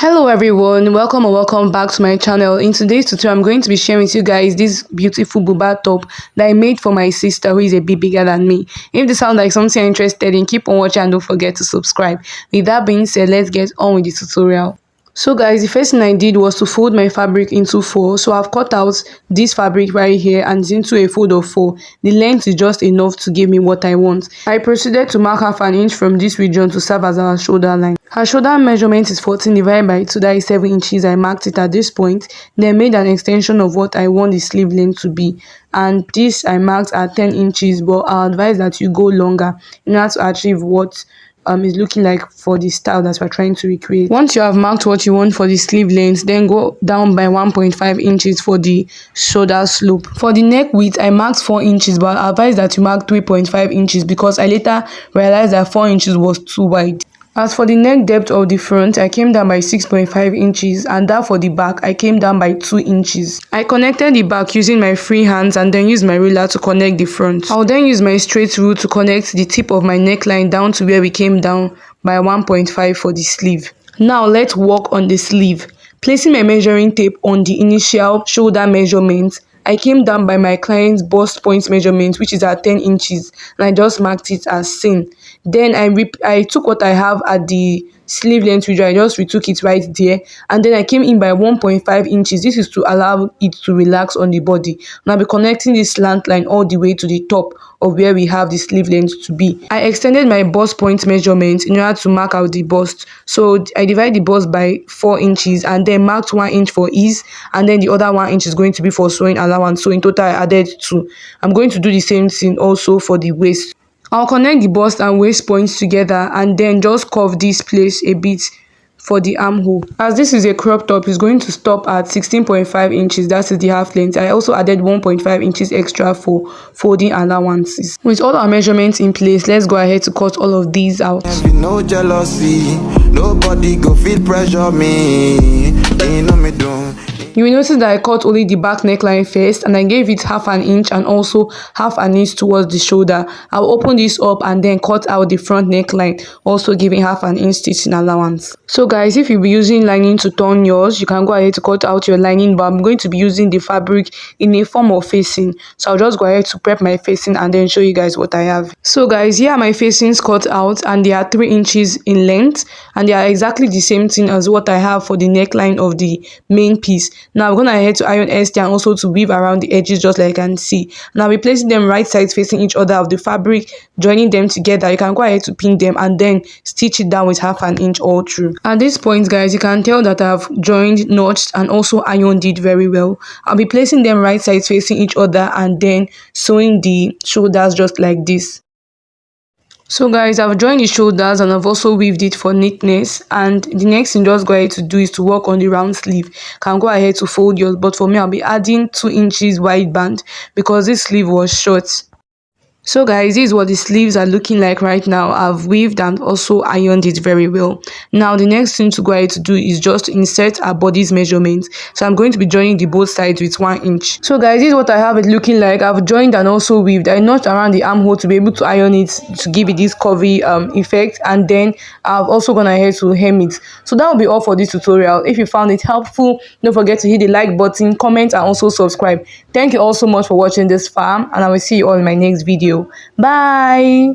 Hello everyone, welcome or welcome back to my channel. In today's tutorial, I'm going to be sharing with you guys this beautiful Buba top that I made for my sister who is a bit bigger than me. If this sounds like something you're interested in, keep on watching and don't forget to subscribe. With that being said, let's get on with the tutorial. So guys, the first thing I did was to fold my fabric into four. So I've cut out this fabric right here and it's into a fold of four. The length is just enough to give me what I want. I proceeded to mark half an inch from this region to serve as our shoulder line. Her shoulder measurement is 14 divided by 2, that is 7 inches. I marked it at this point, then made an extension of what I want the sleeve length to be. And this I marked at 10 inches, but I advise that you go longer in order to achieve what is looking like for the style that we're trying to recreate. Once you have marked what you want for the sleeve length, then go down by 1.5 inches for the shoulder slope. For the neck width, I marked 4 inches, but I advise that you mark 3.5 inches because I later realized that 4 inches was too wide. As for the neck depth of the front, I came down by 6.5 inches, and that for the back, I came down by 2 inches. I connected the back using my free hands and then used my ruler to connect the front. I'll then use my straight rule to connect the tip of my neckline down to where we came down by 1.5 for the sleeve. Now let's work on the sleeve. Placing my measuring tape on the initial shoulder measurement, I came down by my client's bust point measurement, which is at 10 inches, and I just marked it as seen. Then I took what I have at the sleeve length region, I just retook it right there, and then I came in by 1.5 inches. This is to allow it to relax on the body. And I'll be connecting this slant line all the way to the top of where we have the sleeve length to be. I extended my bust point measurement in order to mark out the bust. So I divide the bust by 4 inches and then marked 1 inch for ease, and then the other 1 inch is going to be for sewing allowance. So in total I added 2. I'm going to do the same thing also for the waist. I'll connect the bust and waist points together and then just curve this place a bit for the armhole. As this is a crop top, it's going to stop at 16.5 inches. That is the half length. I also added 1.5 inches extra for folding allowances. With all our measurements in place, let's go ahead to cut all of these out. No jealousy, nobody go feel pressure me. They know me do. You will notice that I cut only the back neckline first and I gave it half an inch and also half an inch towards the shoulder. I'll open this up and then cut out the front neckline, also giving half an inch stitching allowance. So guys, if you'll be using lining to turn yours, you can go ahead to cut out your lining, but I'm going to be using the fabric in a form of facing. So I'll just go ahead to prep my facing and then show you guys what I have. So guys, here are my facings cut out and they are 3 inches in length and they are exactly the same thing as what I have for the neckline of the main piece. Now I'm going to head to iron ST and also to weave around the edges just like you can see. Now I'll be placing them right sides facing each other of the fabric, joining them together. You can go ahead to pin them and then stitch it down with half an inch all through. At this point guys, you can tell that I've joined, notched and also ironed it very well. I'll be placing them right sides facing each other and then sewing the shoulders just like this. So guys, I've joined the shoulders and I've also weaved it for neatness, and the next thing just go ahead to do is to work on the round sleeve. Can go ahead to fold yours, but for me I'll be adding 2 inches wide band because this sleeve was short. So guys, this is what the sleeves are looking like right now. I've weaved and also ironed it very well. Now the next thing to go ahead to do is just to insert our body's measurements. So I'm going to be joining the both sides with 1 inch. So guys, this is what I have it looking like. I've joined and also weaved. I notched around the armhole to be able to iron it to give it this curvy effect, and then I've also gone ahead to hem it. So that will be all for this tutorial. If you found it helpful, don't forget to hit the like button, comment and also subscribe. Thank you all so much for watching this far, and I will see you all in my next video. Bye.